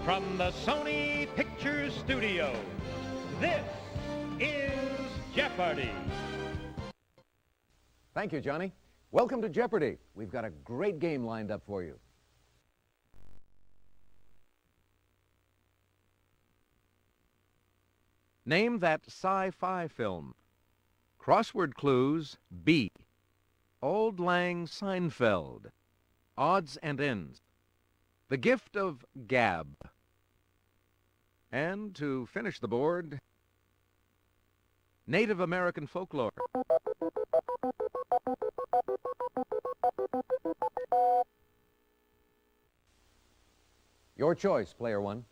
From the Sony Pictures Studios, this is Jeopardy! Thank you, Johnny. Welcome to Jeopardy! We've got a great game lined up for you. Name that sci-fi film. Crossword clues, B. Auld Lang Seinfeld. Odds and ends. The gift of gab. And to finish the board, Native American folklore. Your choice, player one.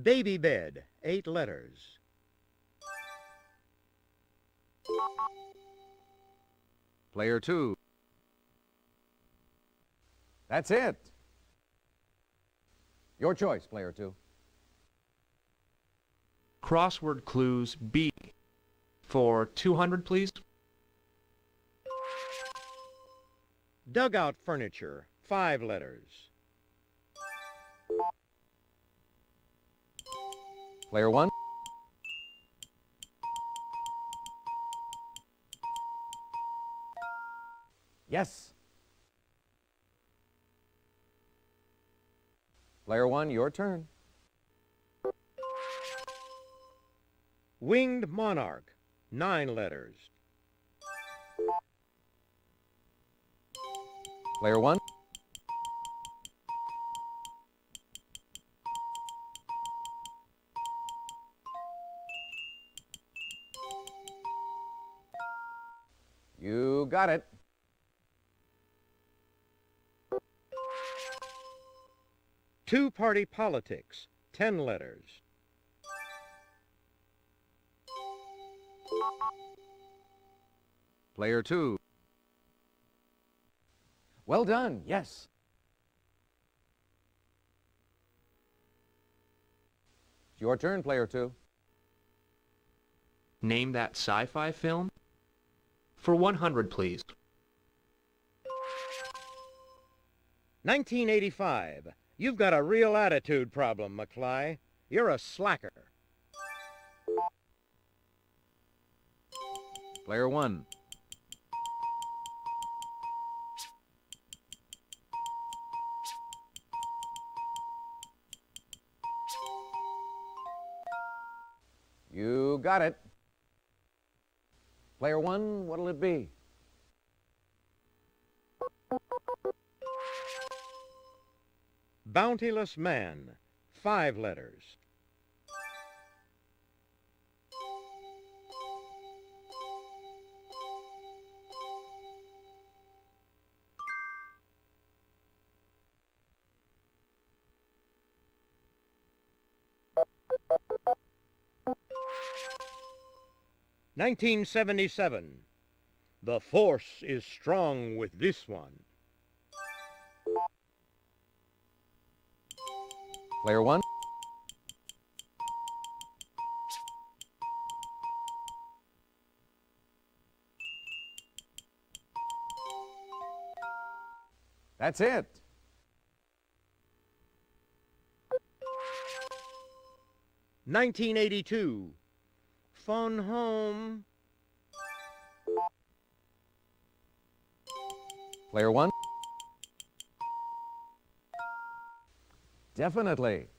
Baby bed, 8 letters. Player two. That's it. Your choice, player two. Crossword clues B. For 200, please. Dugout furniture, 5 letters. Player one. Yes. Player one, your turn. Winged monarch, 9 letters. Player one. You got it. Two-party politics, 10 letters. Player two. Well done, yes. It's your turn, player two. Name that sci-fi film. For 100, please. 1985. You've got a real attitude problem, McFly. You're a slacker. Player one. You got it. Player one, what'll it be? Bountiless man, 5 letters. "1977. The force is strong with this one." Player one. That's it. "1982. Phone home." Player one. Definitely.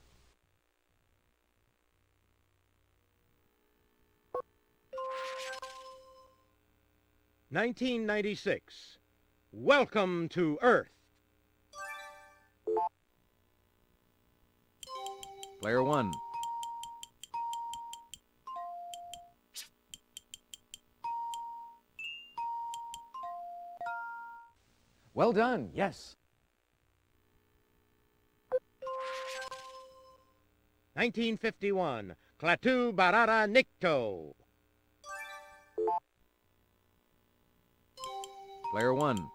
"1996. Welcome to Earth." Player 1. Well done, yes. 1951. Klaatu Barara Nikto. Player 1.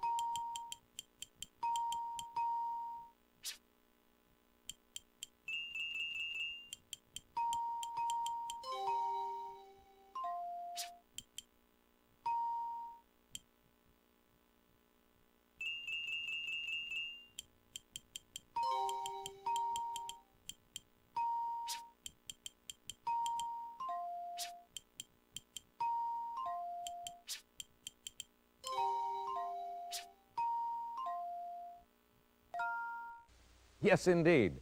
Yes, indeed.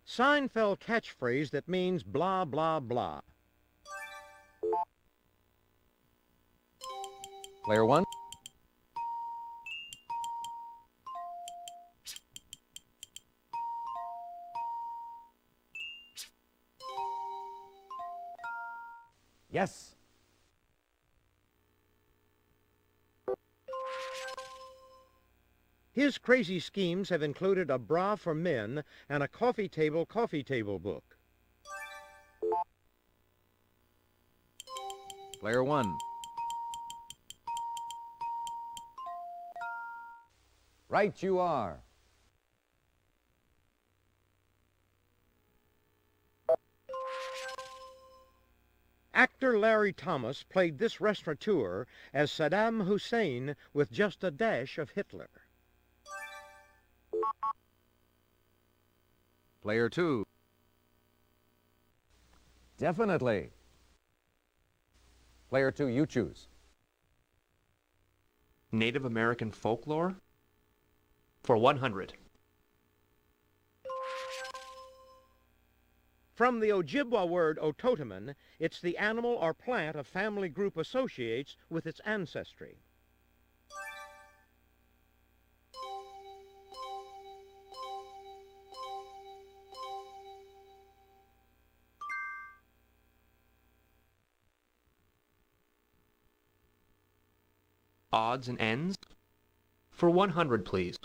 Seinfeld catchphrase that means blah, blah, blah. Player 1. Yes. His crazy schemes have included a bra for men and a coffee table book. Player 1. Right you are. Actor Larry Thomas played this restaurateur as Saddam Hussein with just a dash of Hitler. Player 2. Definitely. Player 2, you choose. Native American folklore? For 100. From the Ojibwa word ototoman, it's the animal or plant a family group associates with its ancestry. Odds and ends? For 100, please.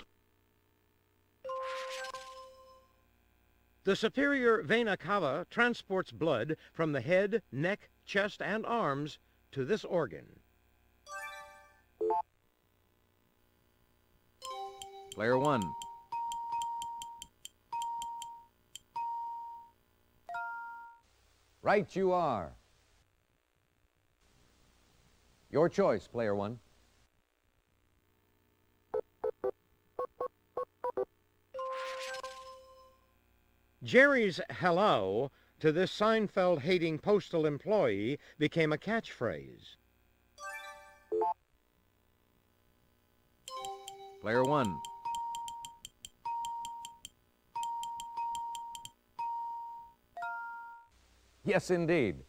The superior vena cava transports blood from the head, neck, chest, and arms to this organ. Player 1. Right you are. Your choice, Player 1. Jerry's hello to this Seinfeld-hating postal employee became a catchphrase. Player 1. Yes, indeed.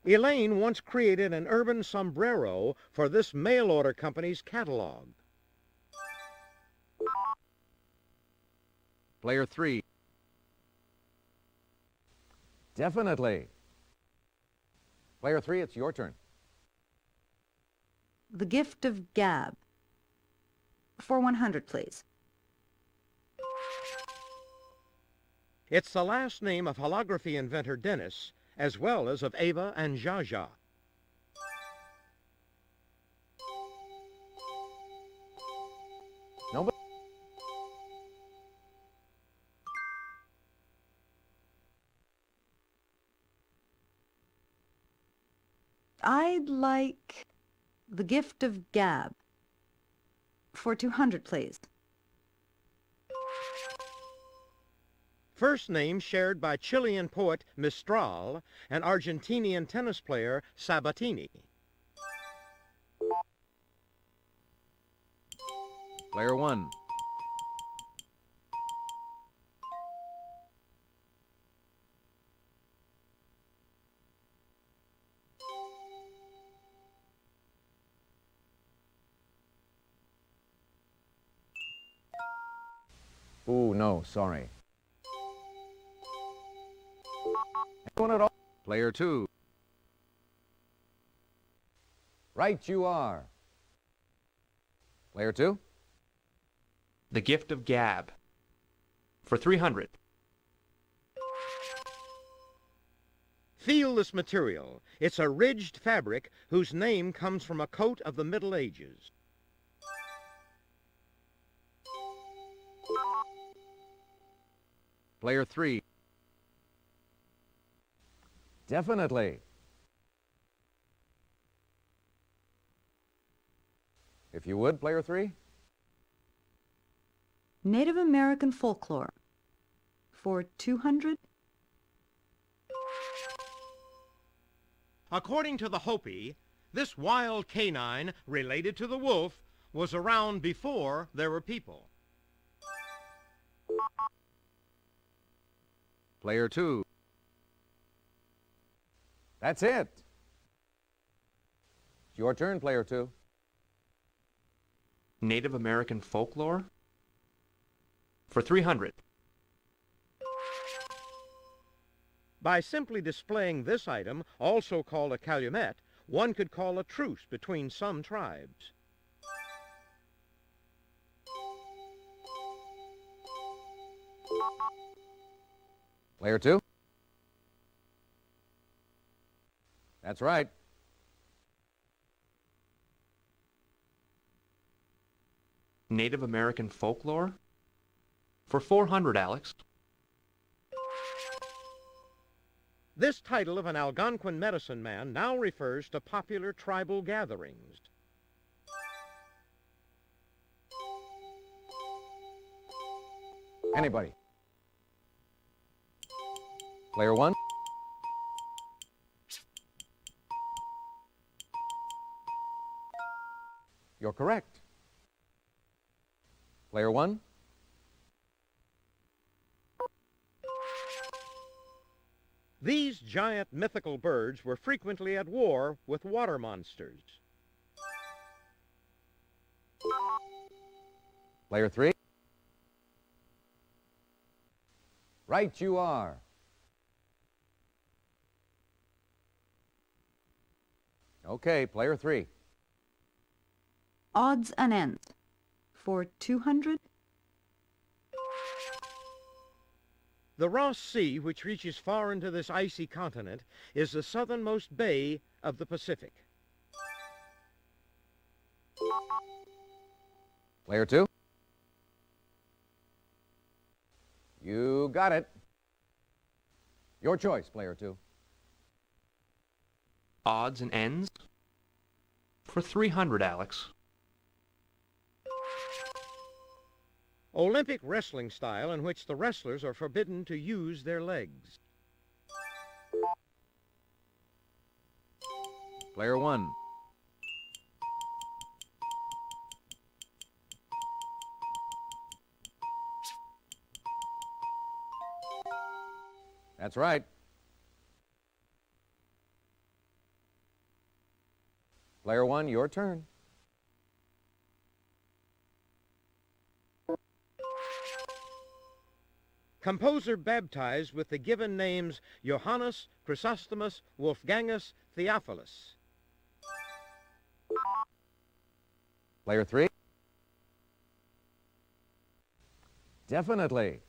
Elaine once created an urban sombrero for this mail-order company's catalog. Player 3. Definitely. Player 3, it's your turn. The Gift of Gab. For 100, please. It's the last name of holography inventor Dennis, as well as of Ava and Zsa Zsa. Nobody. I'd like The Gift of Gab. For 200, please. First name shared by Chilean poet Mistral and Argentinian tennis player Sabatini. Player 1. Ooh, no, sorry. Anyone at all? Player 2. Right you are. Player 2. The Gift of Gab. For 300. Feel this material. It's a ridged fabric whose name comes from a coat of the Middle Ages. Player 3. Definitely. If you would, Player 3. Native American folklore. For 200. According to the Hopi, this wild canine, related to the wolf, was around before there were people. Player 2. That's it. It's your turn, Player 2. Native American folklore. For 300. By simply displaying this item, also called a calumet, one could call a truce between some tribes. Player 2. That's right. Native American folklore. For 400, Alex. This title of an Algonquin medicine man now refers to popular tribal gatherings. Anybody? Player 1. You're correct. Player 1. These giant mythical birds were frequently at war with water monsters. Player 3. Right you are. Okay, Player 3. Odds and ends. For 200. The Ross Sea, which reaches far into this icy continent, is the southernmost bay of the Pacific. Player 2. You got it. Your choice, Player 2. Odds and ends. For 300, Alex. Olympic wrestling style in which the wrestlers are forbidden to use their legs. Player 1. That's right. Player 1, your turn. Composer baptized with the given names Johannes, Chrysostomus, Wolfgangus, Theophilus. Player 3. Definitely.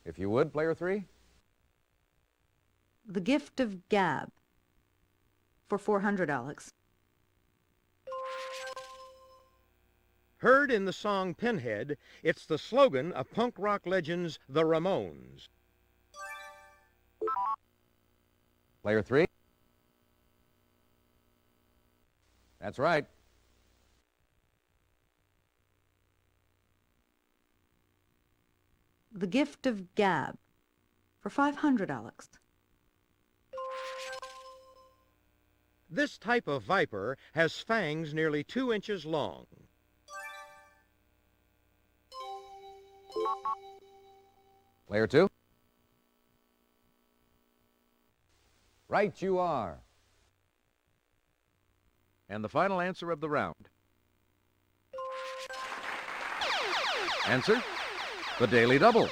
If you would, Player 3. The Gift of Gab. For 400, Alex. Heard in the song Pinhead, it's the slogan of punk rock legends the Ramones. Player 3. That's right. The Gift of Gab. For 500, Alex. This type of viper has fangs nearly 2 inches long. Player 2. Right you are. And the final answer of the round. Answer? The Daily Double.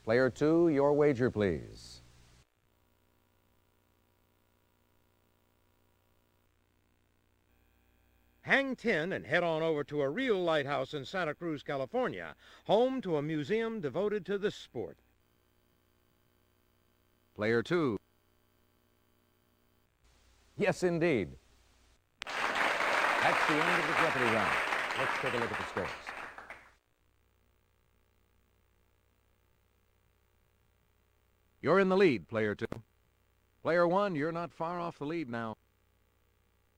Player 2, your wager, please. Hang 10 and head on over to a real lighthouse in Santa Cruz, California, home to a museum devoted to this sport. Player 2. Yes, indeed. That's the end of the Jeopardy round. Let's take a look at the scores. You're in the lead, Player 2. Player 1, you're not far off the lead now.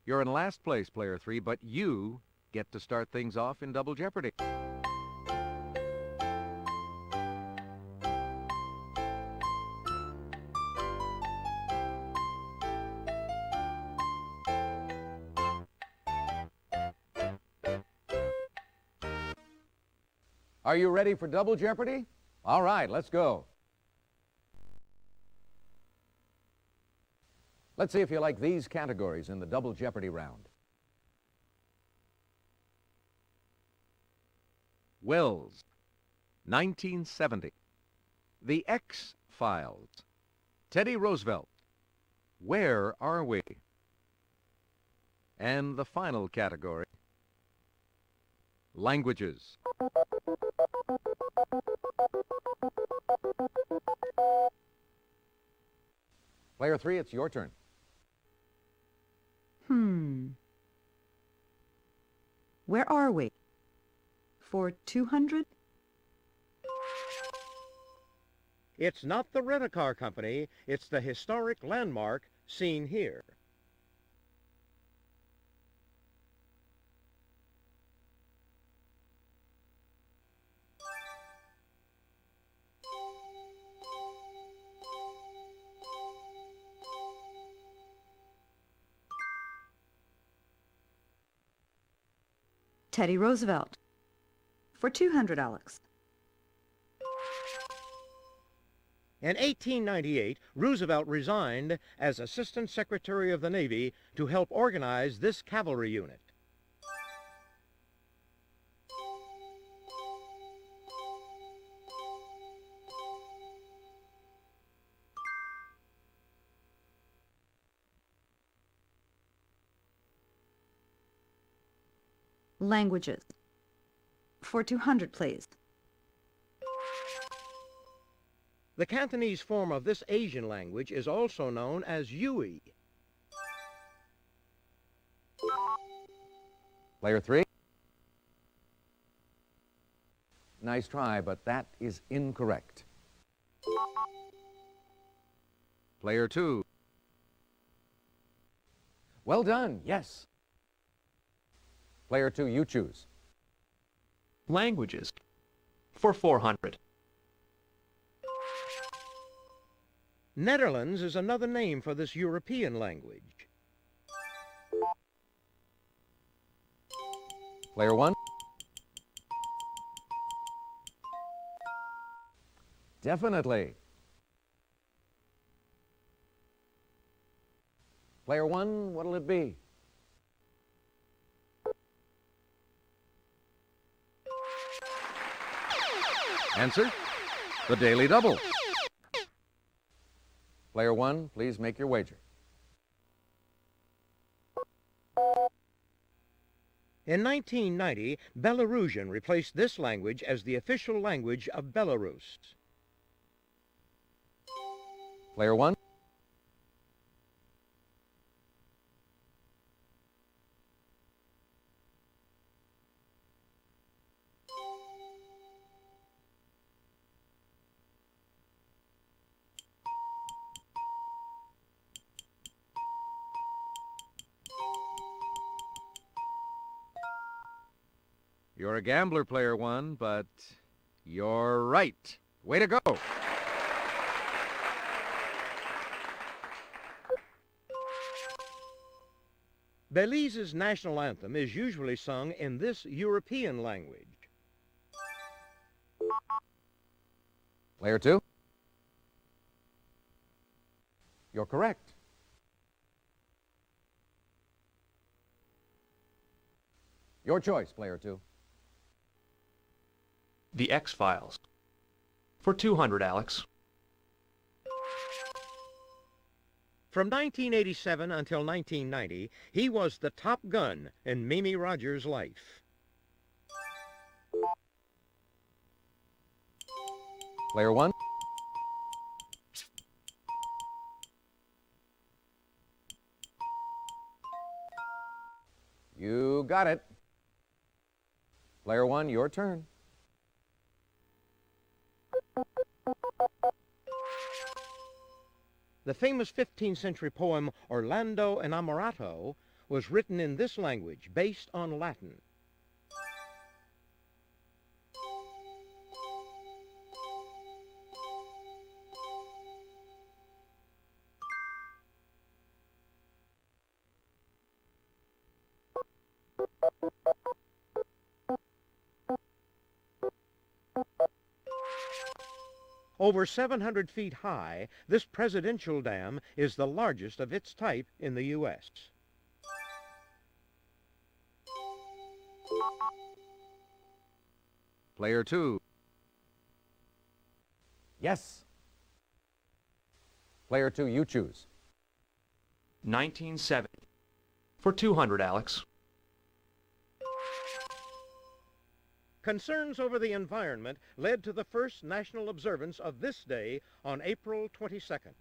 You're in last place, Player 3, but you get to start things off in Double Jeopardy. Are you ready for Double Jeopardy? All right, let's go. Let's see if you like these categories in the Double Jeopardy round. Wells, 1970. The X-Files. Teddy Roosevelt. Where are we? And the final category, languages. Player 3, it's your turn. Where are we? For 200? It's not the rent-a-car company, it's the historic landmark seen here. Teddy Roosevelt. For $200, Alex. In 1898, Roosevelt resigned as Assistant Secretary of the Navy to help organize this cavalry unit. Languages. For 200, please. The Cantonese form of this Asian language is also known as Yui. Player 3. Nice try, but that is incorrect. Player 2. Well done, yes. Player 2, you choose. Languages. For 400. Netherlands is another name for this European language. Player 1. Definitely. Player 1, what'll it be? Answer, the Daily Double. Player 1, please make your wager. In 1990, Belarusian replaced this language as the official language of Belarus. Player 1. You're a gambler, Player 1, but you're right. Way to go. Belize's national anthem is usually sung in this European language. Player 2. You're correct. Your choice, Player 2. The X-Files. For 200, Alex. From 1987 until 1990, he was the top gun in Mimi Rogers' life. Player 1. You got it. Player 1, your turn. The famous 15th century poem Orlando Innamorato was written in this language, based on Latin. Over 700 feet high, this presidential dam is the largest of its type in the U.S. Player 2. Yes. Player 2, you choose. 1970. For 200, Alex. Concerns over the environment led to the first national observance of this day on April 22nd.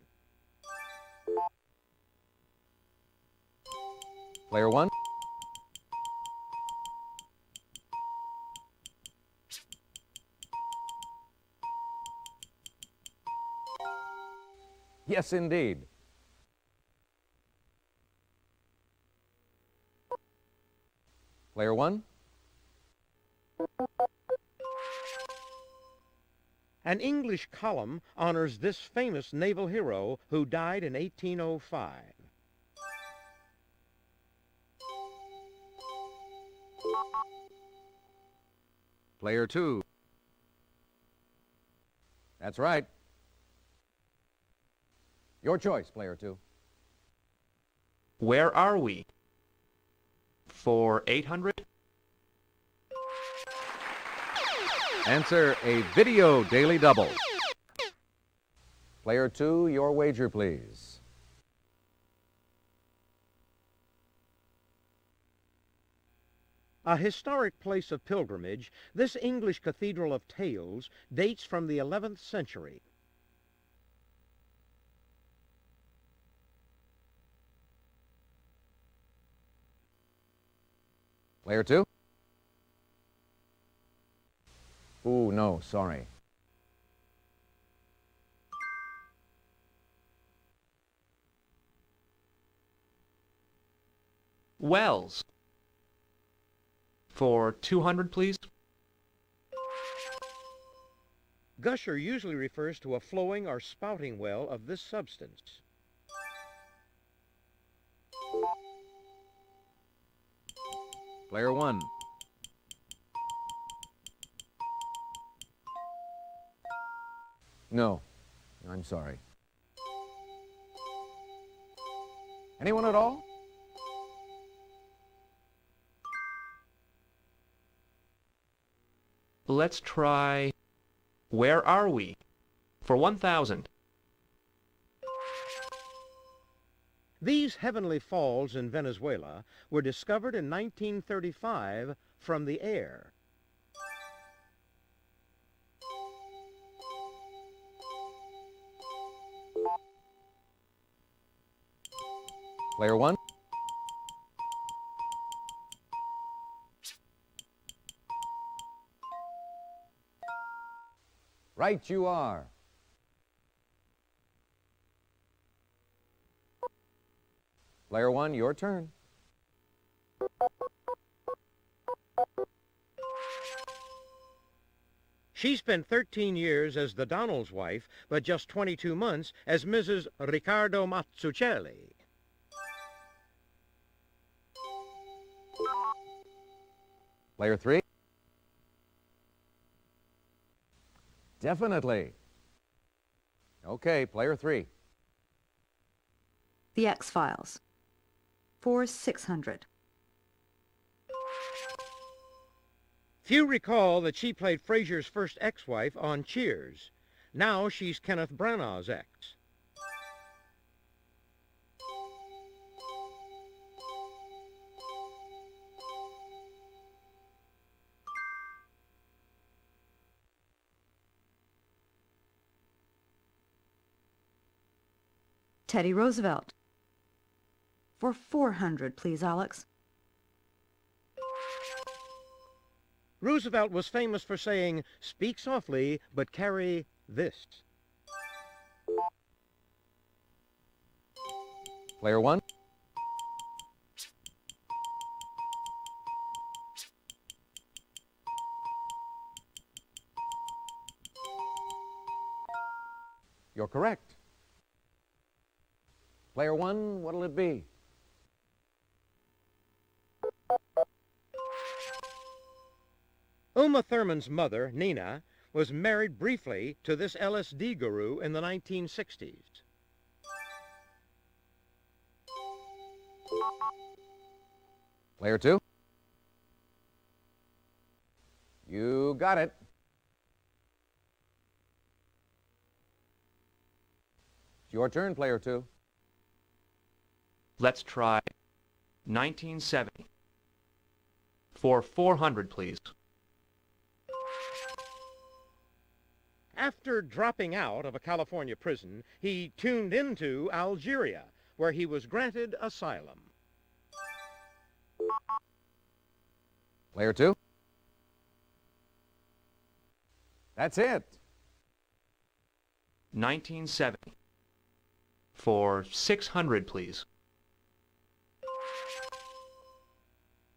Player 1. Yes, indeed. Player 1. An English column honors this famous naval hero who died in 1805. Player 2. That's right. Your choice, Player 2. Where are we? For 800? Answer, a video daily double. Player 2, your wager, please. A historic place of pilgrimage, this English cathedral of tales dates from the 11th century. Player 2. Ooh, no, sorry. Wells. For 200, please. Gusher usually refers to a flowing or spouting well of this substance. Player 1. No, I'm sorry. Anyone at all? Let's try... Where are we? For 1,000. These heavenly falls in Venezuela were discovered in 1935 from the air. Player 1. Right you are. Player 1, your turn. She spent 13 years as the Donald's wife, but just 22 months as Mrs. Riccardo Mazzucchelli. Player 3. Definitely. Okay, Player 3. The X-Files. For 600. Few recall that she played Frasier's first ex-wife on Cheers. Now she's Kenneth Branagh's ex. Teddy Roosevelt. For 400, please, Alex. Roosevelt was famous for saying, "Speak softly, but carry this." Player 1. You're correct. Player 1, what'll it be? Uma Thurman's mother, Nina, was married briefly to this LSD guru in the 1960s. Player 2. You got it. It's your turn, player 2. Let's try 1970. For 400, please. After dropping out of a California prison, he tuned into Algeria, where he was granted asylum. Player 2. That's it. 1970. For 600, please.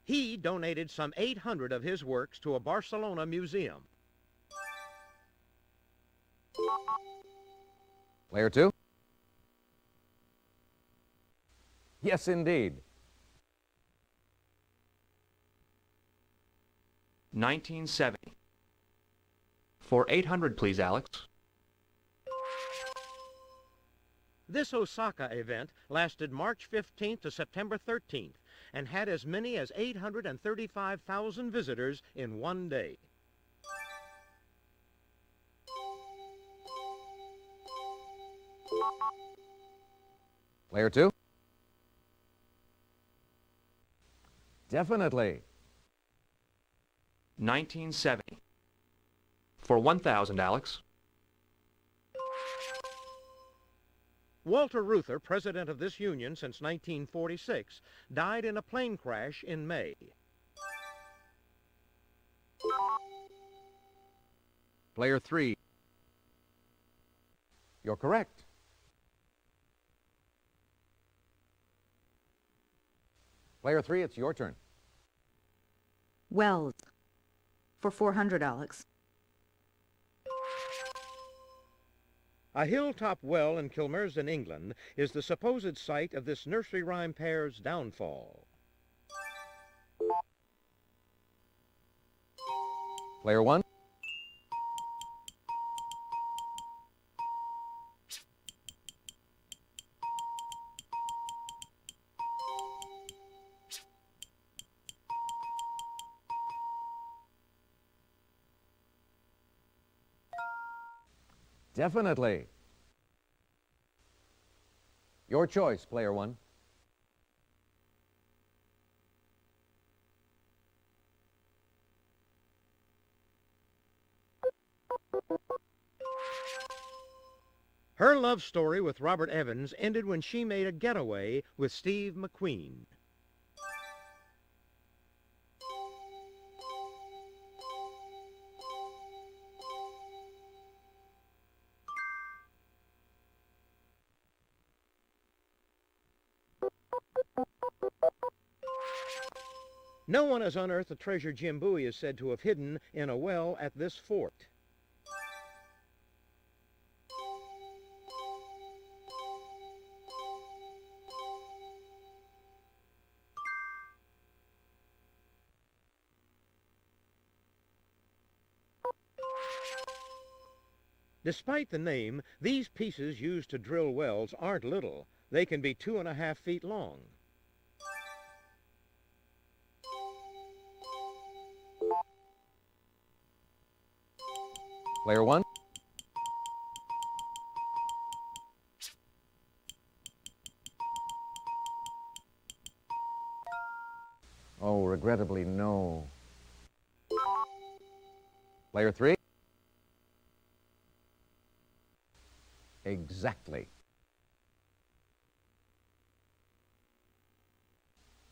He donated some 800 of his works to a Barcelona museum. Player 2. Yes, indeed. 1970. For 800, please, Alex. This Osaka event lasted March 15th to September 13th and had as many as 835,000 visitors in one day. Player 2. Definitely. 1970. For 1,000, Alex. Walter Reuther, president of this union since 1946, died in a plane crash in May. Player 3. You're correct. Player 3, it's your turn. Wells. For 400, Alex. A hilltop well in Kilmersdon, England, is the supposed site of this nursery rhyme pair's downfall. Player 1. Definitely. Your choice, player 1. Her love story with Robert Evans ended when she made a getaway with Steve McQueen. No one has unearthed the treasure Jim Bowie is said to have hidden in a well at this fort. Despite the name, these pieces used to drill wells aren't little. They can be 2.5 feet long. Player 1. Oh, regrettably, no. Player 3. Exactly.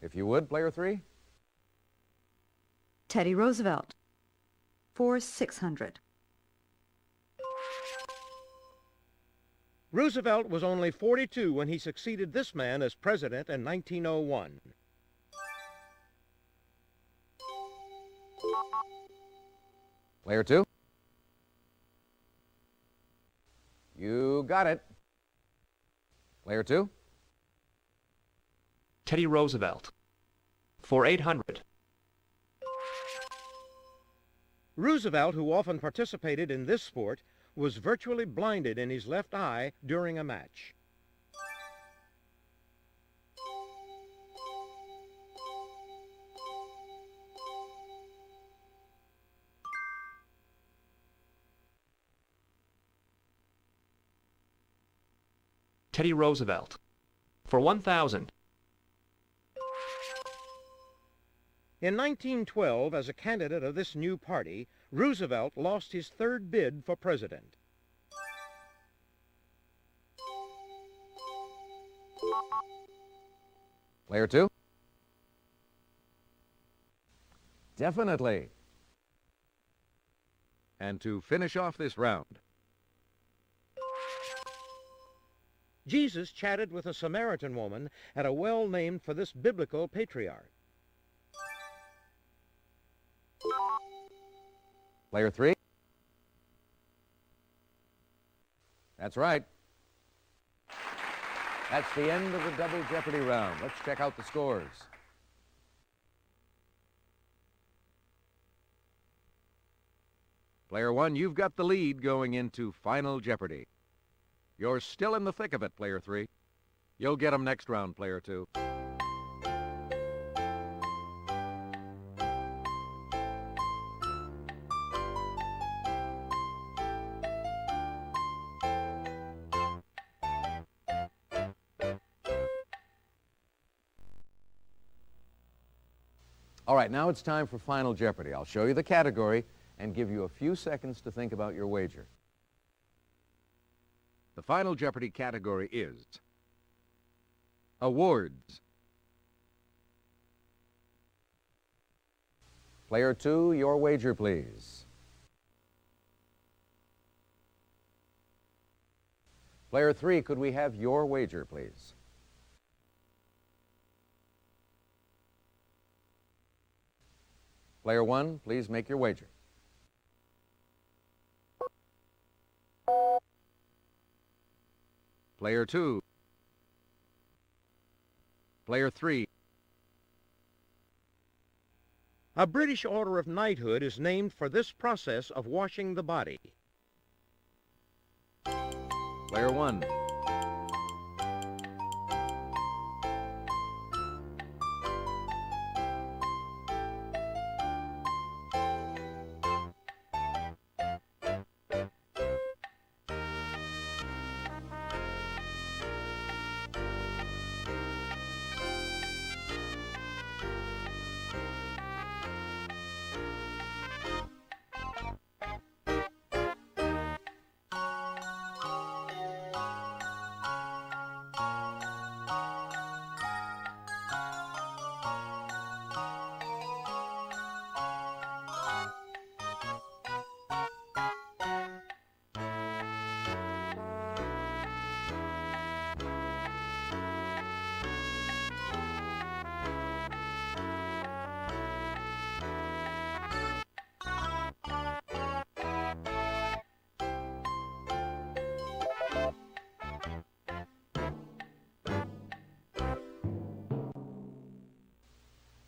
If you would, Player 3. Teddy Roosevelt. For 600. Roosevelt was only 42 when he succeeded this man as president in 1901. Player 2. You got it. Player 2. Teddy Roosevelt. For 800. Roosevelt, who often participated in this sport, was virtually blinded in his left eye during a match. Teddy Roosevelt. For 1,000. In 1912, as a candidate of this new party, Roosevelt lost his third bid for president. Player 2. Definitely. And to finish off this round, Jesus chatted with a Samaritan woman at a well named for this biblical patriarch. Player 3. That's right. That's the end of the Double Jeopardy round. Let's check out the scores. Player 1, you've got the lead going into Final Jeopardy. You're still in the thick of it, Player 3. You'll get 'em next round, Player 2. All right, now it's time for Final Jeopardy. I'll show you the category and give you a few seconds to think about your wager. The Final Jeopardy category is awards. Player 2, your wager, please. Player 3, could we have your wager, please? Player 1, please make your wager. Player 2. Player 3. A British Order of Knighthood is named for this process of washing the body. Player 1.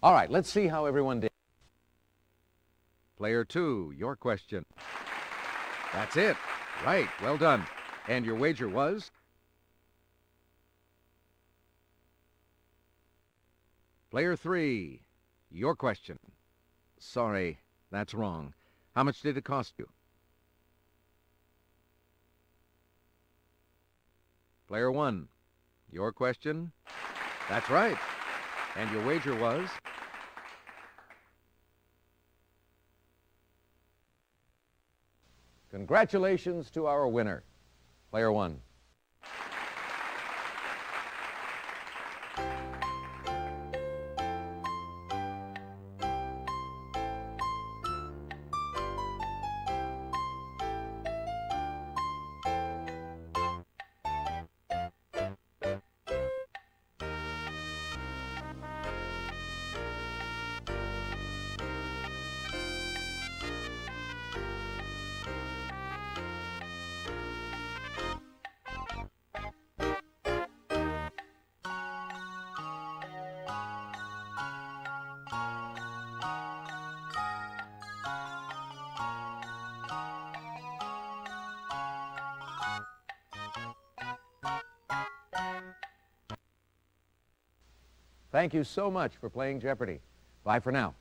All right, let's see how everyone did. Player 2, your question. That's it. Right, well done. And your wager was? Player 3, your question. Sorry, that's wrong. How much did it cost you? Player 1, your question? That's right. And your wager was? Congratulations to our winner, Player 1. Thank you so much for playing Jeopardy! Bye for now.